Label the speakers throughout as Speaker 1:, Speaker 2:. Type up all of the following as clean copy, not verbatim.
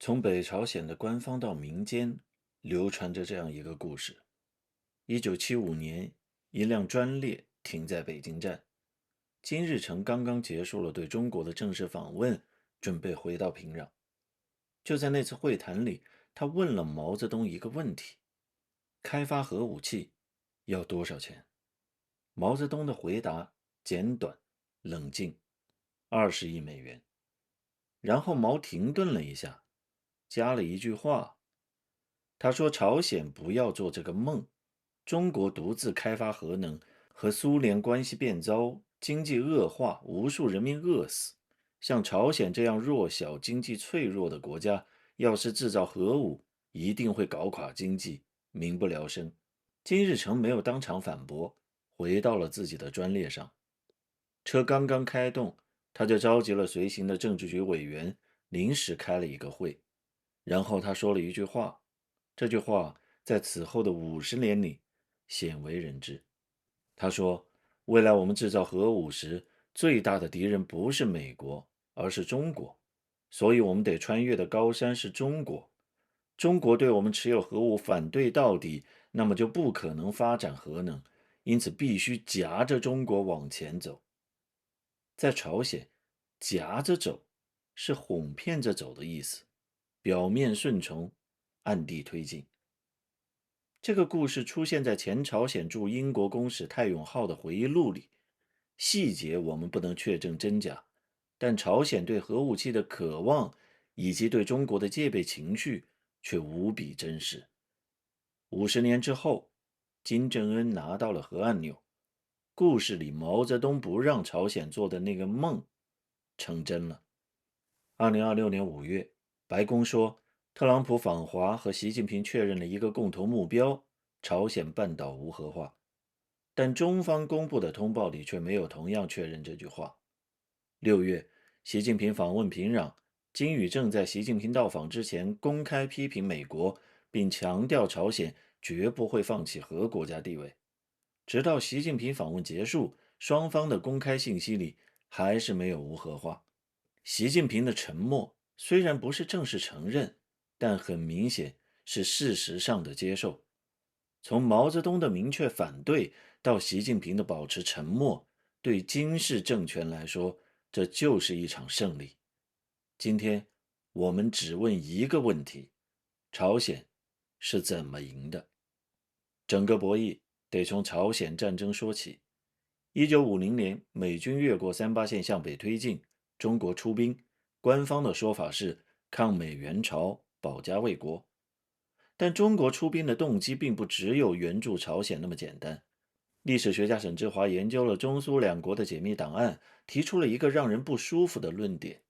Speaker 1: 从北朝鲜的官方到民间，流传着这样一个故事：1975年，一辆专列停在北京站，金日成刚刚结束了对中国的正式访问，准备回到平壤。就在那次会谈里，他问了毛泽东一个问题：开发核武器要多少钱？毛泽东的回答简短、冷静：20亿美元。然后毛停顿了一下，加了一句话，他说：“朝鲜不要做这个梦，中国独自开发核能，和苏联关系变糟，经济恶化，无数人民饿死。像朝鲜这样弱小、经济脆弱的国家，要是制造核武，一定会搞垮经济，民不聊生。”金日成没有当场反驳，回到了自己的专列上。车刚刚开动，他就召集了随行的政治局委员，临时开了一个会。然后他说了一句话，这句话在此后的50年里鲜为人知。他说：“未来我们制造核武时，最大的敌人不是美国，而是中国。所以我们得穿越的高山是中国。中国对我们持有核武反对到底，那么就不可能发展核能，因此必须夹着中国往前走。在朝鲜，夹着走是哄骗着走的意思，表面顺从，暗地推进。”这个故事出现在前朝鲜驻英国公使太永浩的回忆录里，细节我们不能确证真假，但朝鲜对核武器的渴望以及对中国的戒备情绪却无比真实。50年之后，金正恩拿到了核按钮，故事里毛泽东不让朝鲜做的那个梦成真了。2026年5月，白宫说，特朗普访华和习近平确认了一个共同目标：朝鲜半岛无核化。但中方公布的通报里却没有同样确认这句话。6月，习近平访问平壤，金宇正在习近平到访之前公开批评美国，并强调朝鲜绝不会放弃核国家地位。直到习近平访问结束，双方的公开信息里还是没有无核化。习近平的沉默虽然不是正式承认，但很明显是事实上的接受。从毛泽东的明确反对到习近平的保持沉默，对金氏政权来说，这就是一场胜利。今天我们只问一个问题：朝鲜是怎么赢的？整个博弈得从朝鲜战争说起。1950年，美军越过三八线向北推进，中国出兵，官方的说法是抗美援朝，保家卫国。但中国出兵的动机并不只有援助朝鲜那么简单。历史学家沈志华研究了中苏两国的解密档案，提出了一个让人不舒服的论点：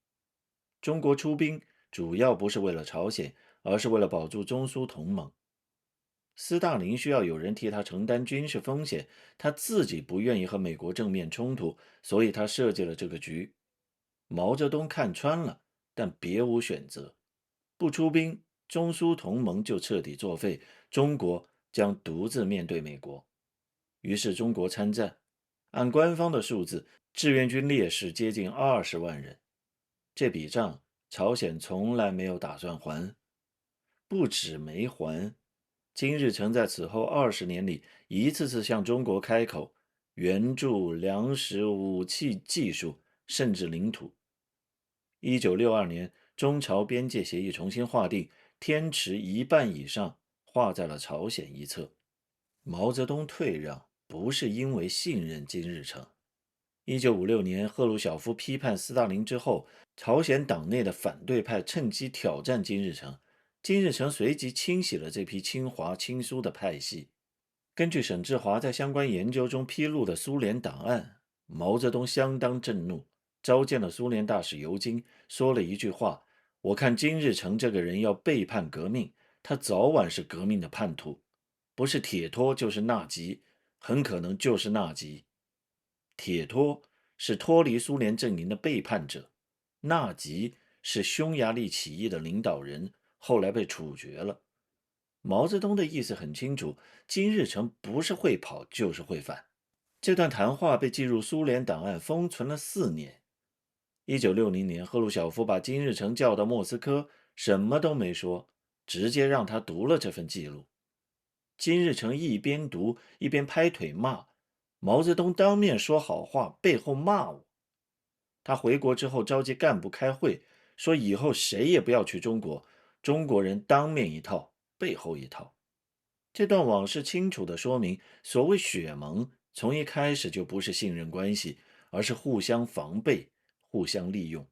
Speaker 1: 中国出兵主要不是为了朝鲜，而是为了保住中苏同盟。斯大林需要有人替他承担军事风险，他自己不愿意和美国正面冲突，所以他设计了这个局。毛泽东看穿了，但别无选择。不出兵，中苏同盟就彻底作废，中国将独自面对美国。于是中国参战，按官方的数字，志愿军烈士接近20万人。这笔账，朝鲜从来没有打算还。不止没还，金日成在此后20年里一次次向中国开口，援助粮食、武器、技术，甚至领土。1962年，中朝边界协议重新划定，天池一半以上划在了朝鲜一侧。毛泽东退让不是因为信任金日成。1956年，赫鲁晓夫批判斯大林之后，朝鲜党内的反对派趁机挑战金日成，金日成随即清洗了这批亲华亲苏的派系。根据沈志华在相关研究中披露的苏联档案，毛泽东相当震怒，召见了苏联大使尤金，说了一句话：“我看金日成这个人要背叛革命，他早晚是革命的叛徒，不是铁托就是纳吉，很可能就是纳吉。铁托是脱离苏联阵营的背叛者，纳吉是匈牙利起义的领导人，后来被处决了。”毛泽东的意思很清楚，金日成不是会跑就是会反。这段谈话被记入苏联档案，封存了4年。1960年，赫鲁晓夫把金日成叫到莫斯科，什么都没说，直接让他读了这份记录。金日成一边读一边拍腿骂：“毛泽东当面说好话，背后骂我。”他回国之后召集干部开会，说以后谁也不要去中国，中国人当面一套，背后一套。这段往事清楚地说明，所谓血盟，从一开始就不是信任关系，而是互相防备、互相利用。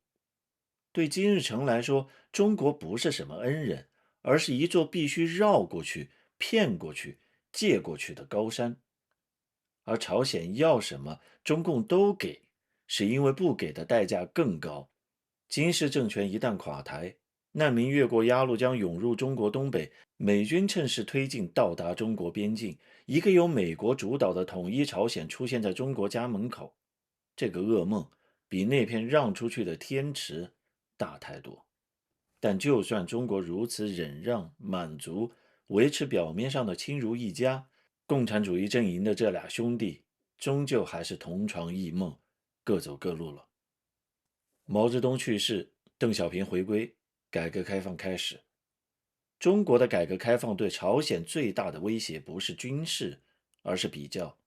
Speaker 1: 对金日成来说，中国不是什么恩人，而是一座必须绕过去、骗过去、借过去的高山。而朝鲜要什么，中共都给，是因为不给的代价更高。金氏政权一旦垮台，难民越过鸭绿江涌入中国东北，美军趁势推进到达中国边境，一个由美国主导的统一朝鲜出现在中国家门口。这个噩梦比那片让出去的天池大太多。但就算中国如此忍让、满足，维持表面上的亲如一家，共产主义阵营的这俩兄弟，终究还是同床异梦，各走各路了。毛泽东去世，邓小平回归，改革开放开始。中国的改革开放对朝鲜最大的威胁不是军事，而是比较。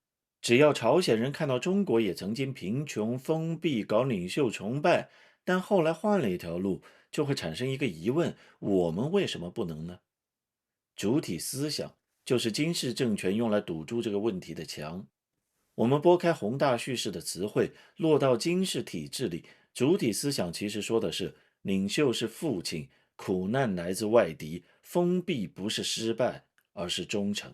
Speaker 1: 只要朝鲜人看到中国也曾经贫穷、封闭、搞领袖崇拜，但后来换了一条路，就会产生一个疑问：我们为什么不能呢？主体思想就是金氏政权用来堵住这个问题的墙。我们拨开宏大叙事的词汇，落到金氏体制里，主体思想其实说的是：领袖是父亲，苦难来自外敌，封闭不是失败，而是忠诚。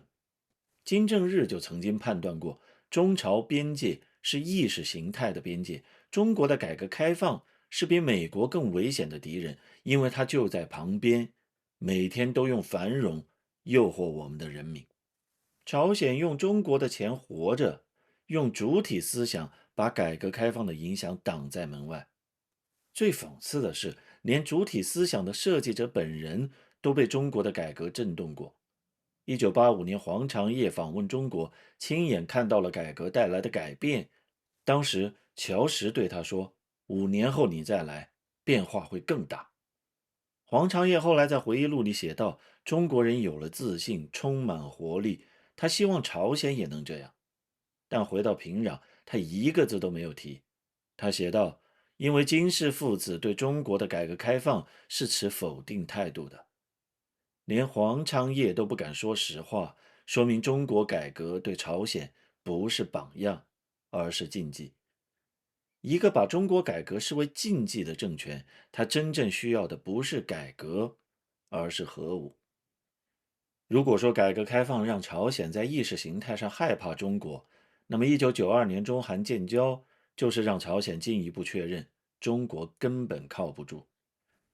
Speaker 1: 金正日就曾经判断过，中朝边界是意识形态的边界，中国的改革开放是比美国更危险的敌人，因为它就在旁边，每天都用繁荣诱惑我们的人民。朝鲜用中国的钱活着，用主体思想把改革开放的影响挡在门外。最讽刺的是，连主体思想的设计者本人都被中国的改革震动过。1985年，黄长业访问中国，亲眼看到了改革带来的改变。当时，乔石对他说：“5年后你再来，变化会更大。”黄长业后来在回忆录里写道：“中国人有了自信，充满活力，他希望朝鲜也能这样。”但回到平壤，他一个字都没有提。他写道：“因为金氏父子对中国的改革开放是持否定态度的。”连黄昌业都不敢说实话，说明中国改革对朝鲜不是榜样，而是禁忌。一个把中国改革视为禁忌的政权，它真正需要的不是改革，而是核武。如果说改革开放让朝鲜在意识形态上害怕中国，那么1992年中韩建交就是让朝鲜进一步确认中国根本靠不住。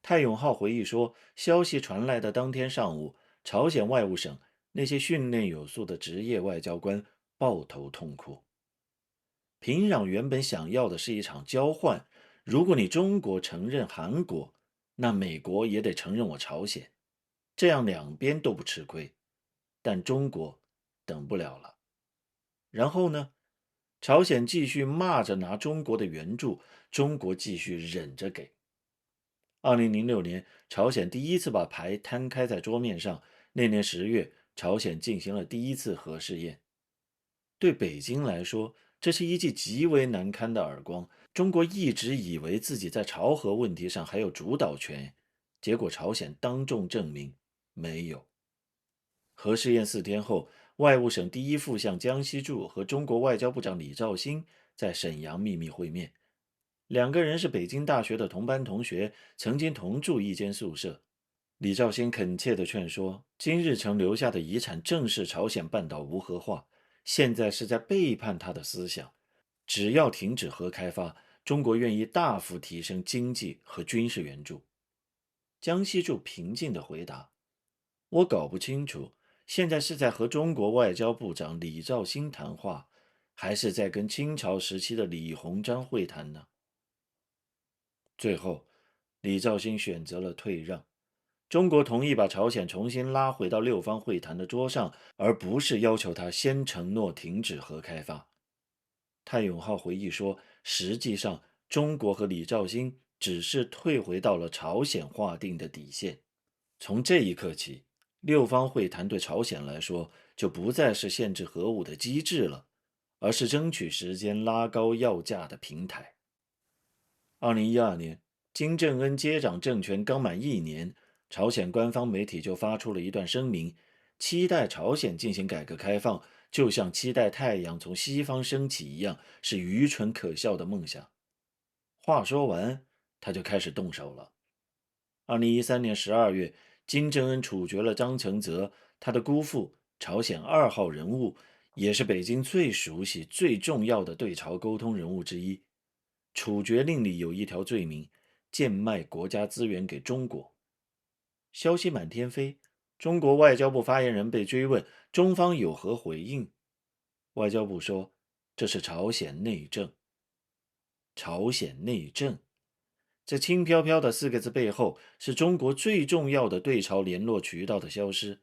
Speaker 1: 泰永浩回忆说，消息传来的当天上午，朝鲜外务省那些训练有素的职业外交官抱头痛哭。平壤原本想要的是一场交换，如果你中国承认韩国，那美国也得承认我朝鲜，这样两边都不吃亏。但中国等不了了。然后呢？朝鲜继续骂着拿中国的援助，中国继续忍着给。2006年，朝鲜第一次把牌摊开在桌面上。那年10月，朝鲜进行了第一次核试验。对北京来说，这是一记极为难堪的耳光。中国一直以为自己在朝核问题上还有主导权，结果朝鲜当众证明没有。核试验4天后，外务省第一副相江西柱和中国外交部长李肇星在沈阳秘密会面。两个人是北京大学的同班同学，曾经同住一间宿舍。李肇星恳切地劝说，金日成留下的遗产正是朝鲜半岛无核化，现在是在背叛他的思想。只要停止核开发，中国愿意大幅提升经济和军事援助。江西柱平静地回答：“我搞不清楚，现在是在和中国外交部长李肇星谈话，还是在跟清朝时期的李鸿章会谈呢？”最后，李肇星选择了退让。中国同意把朝鲜重新拉回到六方会谈的桌上，而不是要求他先承诺停止核开发。泰永浩回忆说，实际上中国和李肇星只是退回到了朝鲜划定的底线。从这一刻起，六方会谈对朝鲜来说就不再是限制核武的机制了，而是争取时间拉高要价的平台。2012年，金正恩接掌政权刚满一年，朝鲜官方媒体就发出了一段声明，期待朝鲜进行改革开放，就像期待太阳从西方升起一样，是愚蠢可笑的梦想。话说完，他就开始动手了。2013年12月，金正恩处决了张承泽，他的姑父，朝鲜2号人物，也是北京最熟悉、最重要的对朝沟通人物之一。处决令里有一条罪名：贱卖国家资源给中国。消息满天飞，中国外交部发言人被追问中方有何回应，外交部说这是朝鲜内政。朝鲜内政，这轻飘飘的4个字背后，是中国最重要的对朝联络渠道的消失。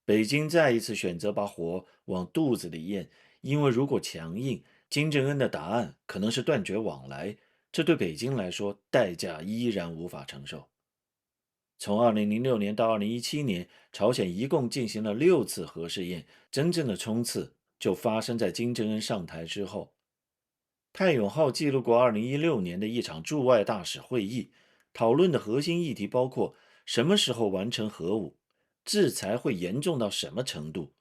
Speaker 1: 北京再一次选择把火往肚子里咽，因为如果强硬，金正恩的答案可能是断绝往来，这对北京来说代价依然无法承受。从2006年到2017年，朝鲜一共进行了6次核试验，真正的冲刺就发生在金正恩上台之后。泰永号记录过2016年的一场驻外大使会议，讨论的核心议题包括什么时候完成核武，制裁会严重到什么程度，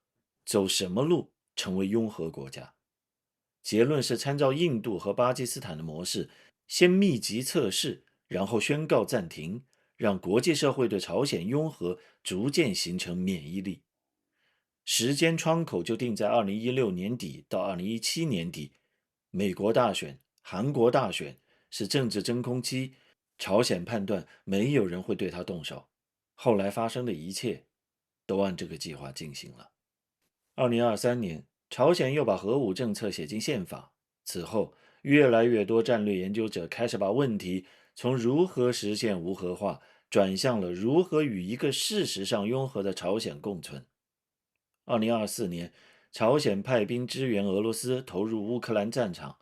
Speaker 1: 走什么路成为拥核国家。结论是参照印度和巴基斯坦的模式，先密集测试，然后宣告暂停，让国际社会对朝鲜拥核逐渐形成免疫力。时间窗口就定在2016年底到2017年底。美国大选、韩国大选是政治真空期，朝鲜判断没有人会对他动手。后来发生的一切都按这个计划进行了。2023年，朝鲜又把核武政策写进宪法。此后，越来越多战略研究者开始把问题从如何实现无核化转向了如何与一个事实上拥核的朝鲜共存。2024年，朝鲜派兵支援俄罗斯投入乌克兰战场，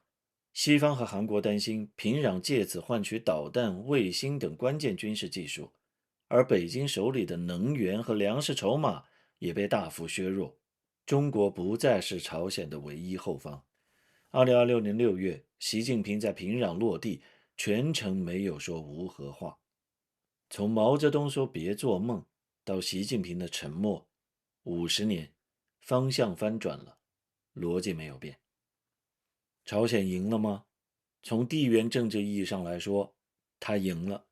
Speaker 1: 西方和韩国担心平壤借此换取导弹、卫星等关键军事技术，而北京手里的能源和粮食筹码也被大幅削弱。中国不再是朝鲜的唯一后方。2026年6月，习近平在平壤落地，全程没有说无核化。从毛泽东说别做梦到习近平的沉默，50年，方向翻转了，逻辑没有变。朝鲜赢了吗？从地缘政治意义上来说，他赢了。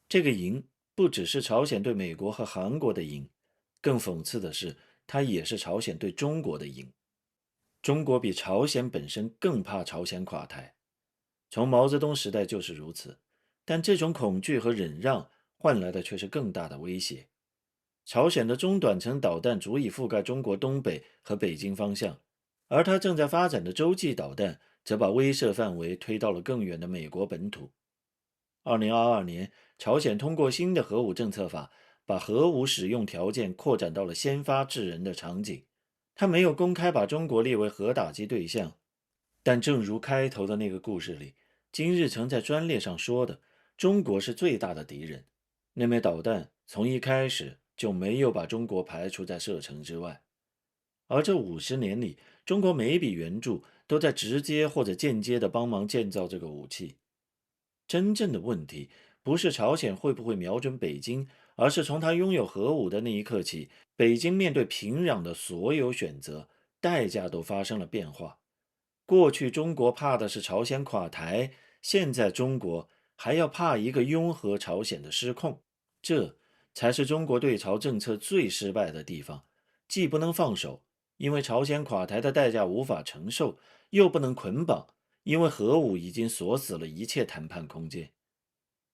Speaker 1: 这个赢不只是朝鲜对美国和韩国的赢，更讽刺的是，它也是朝鲜对中国的赢。中国比朝鲜本身更怕朝鲜垮台，从毛泽东时代就是如此。但这种恐惧和忍让换来的却是更大的威胁。朝鲜的中短程导弹足以覆盖中国东北和北京方向，而它正在发展的洲际导弹则把威慑范围推到了更远的美国本土。2022年，朝鲜通过新的核武政策法，把核武使用条件扩展到了先发制人的场景。他没有公开把中国列为核打击对象，但正如开头的那个故事里，金日成在专列上说的，中国是最大的敌人。那枚导弹从一开始就没有把中国排除在射程之外。而这50年里，中国每一笔援助都在直接或者间接地帮忙建造这个武器。真正的问题不是朝鲜会不会瞄准北京，而是从他拥有核武的那一刻起，北京面对平壤的所有选择，代价都发生了变化。过去中国怕的是朝鲜垮台，现在中国还要怕一个拥核朝鲜的失控，这才是中国对朝政策最失败的地方。既不能放手，因为朝鲜垮台的代价无法承受，又不能捆绑，因为核武已经锁死了一切谈判空间。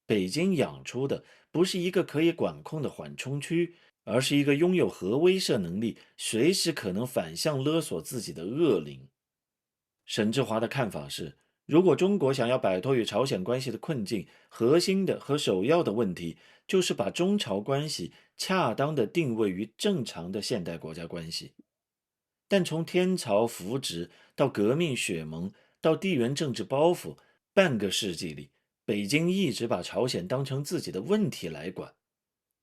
Speaker 1: 北京养出的不是一个可以管控的缓冲区，而是一个拥有核威慑能力、随时可能反向勒索自己的恶灵。沈志华的看法是，如果中国想要摆脱与朝鲜关系的困境，核心的和首要的问题就是把中朝关系恰当地定位于正常的现代国家关系。但从天朝扶植到革命血盟到地缘政治包袱，半个世纪里，北京一直把朝鲜当成自己的问题来管。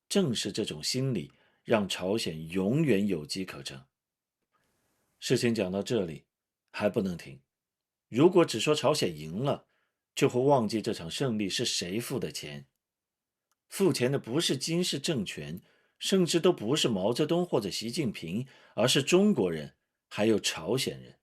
Speaker 1: 正是这种心理，让朝鲜永远有机可乘。事情讲到这里，还不能停。如果只说朝鲜赢了，就会忘记这场胜利是谁付的钱。付钱的不是金氏政权，甚至都不是毛泽东或者习近平，而是中国人，还有朝鲜人。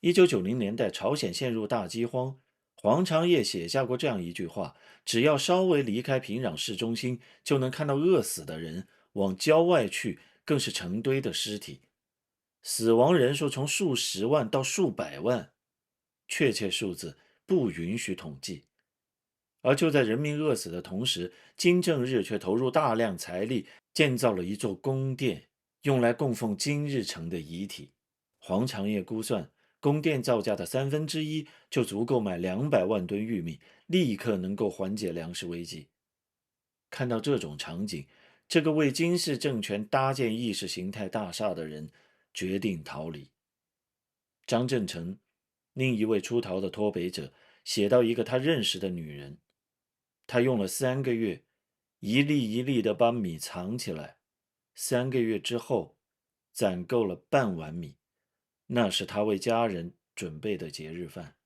Speaker 1: 1990年代，朝鲜陷入大饥荒，黄长业写下过这样一句话：只要稍微离开平壤市中心，就能看到饿死的人，往郊外去，更是成堆的尸体，死亡人数从数十万到数百万，确切数字不允许统计。而就在人民饿死的同时，金正日却投入大量财力建造了一座宫殿，用来供奉金日成的遗体。黄长业估算，宫殿造价的1/3就足够买200万吨玉米，立刻能够缓解粮食危机。看到这种场景，这个为金氏政权搭建意识形态大厦的人决定逃离。张振成，另一位出逃的脱北者，写到一个他认识的女人，他用了3个月，一粒一粒地把米藏起来。3个月之后，攒够了半碗米，那是他为家人准备的节日饭。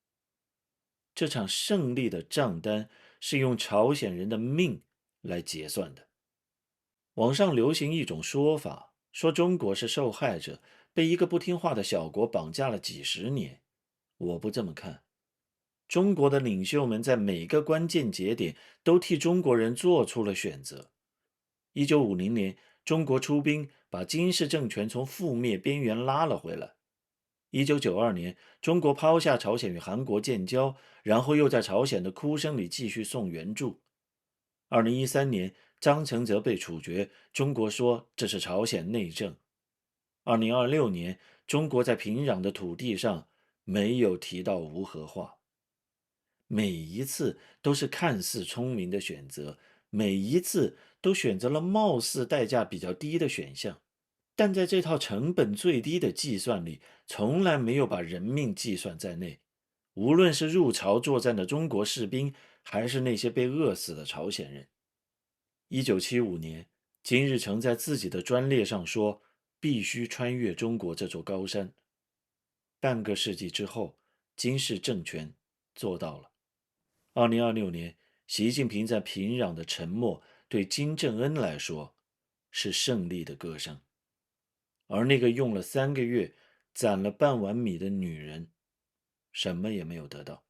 Speaker 1: 这场胜利的账单是用朝鲜人的命来结算的。网上流行一种说法，说中国是受害者，被一个不听话的小国绑架了几十年。我不这么看。中国的领袖们在每个关键节点都替中国人做出了选择。1950年，中国出兵把金氏政权从覆灭边缘拉了回来。1992年，中国抛下朝鲜与韩国建交，然后又在朝鲜的哭声里继续送援助。2013年，张承泽被处决，中国说这是朝鲜内政。2026年，中国在平壤的土地上没有提到无核化。每一次都是看似聪明的选择，每一次都选择了貌似代价比较低的选项，但在这套成本最低的计算里，从来没有把人命计算在内。无论是入朝作战的中国士兵，还是那些被饿死的朝鲜人。1975年，金日成在自己的专列上说，必须穿越中国这座高山。半个世纪之后，金氏政权做到了。2026年，习近平在平壤的沉默，对金正恩来说是胜利的歌声。而那个用了3个月攒了半碗米的女人，什么也没有得到。